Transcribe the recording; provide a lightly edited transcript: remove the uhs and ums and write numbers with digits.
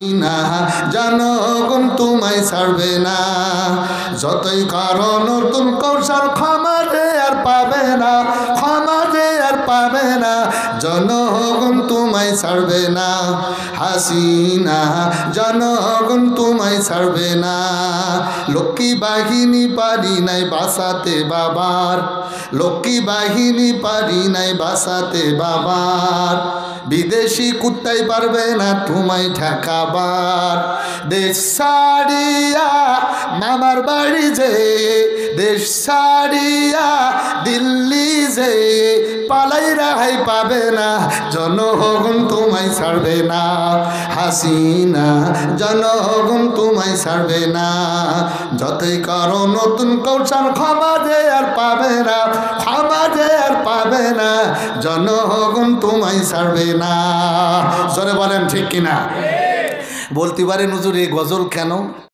না জনগণ তোমায় ছাড়বে না, যতই করো নতুন কৌশল ক্ষমা যে আর পাবে না, ক্ষমা যে আর পাবে না, জনগণ তোমায় ছাড়বে না। হাসিনা জনগণ তোমায় ছাড়বে না। লক্ষ্মী বাহিনী পারি নাই বাঁচাতে বাবার, লক্ষ্মী বাহিনী পারি নাই বাঁচাতে বাবার, বিদেশি কুত্তাই পারবে না তোমায় ঠেকাবার। দেশ ছাড়িয়া মামার বাড়ি যে, দেশ ছাড়িয়া দিল্লি যে, পালাই রাহাই পাবে না, জনগণ তোমায় ছাড়বে না। হাসিনা জনগণ তোমায় ছাড়বে না, যতই করো নতুন কৌশল ক্ষমা যে আর পাবে না, ক্ষমা যে আর পাবে না, জনগণ তোমায় ছাড়বে না। জোরে বলেন ঠিক কিনা? বলতে পারেন হুজুর এই গজল কেন?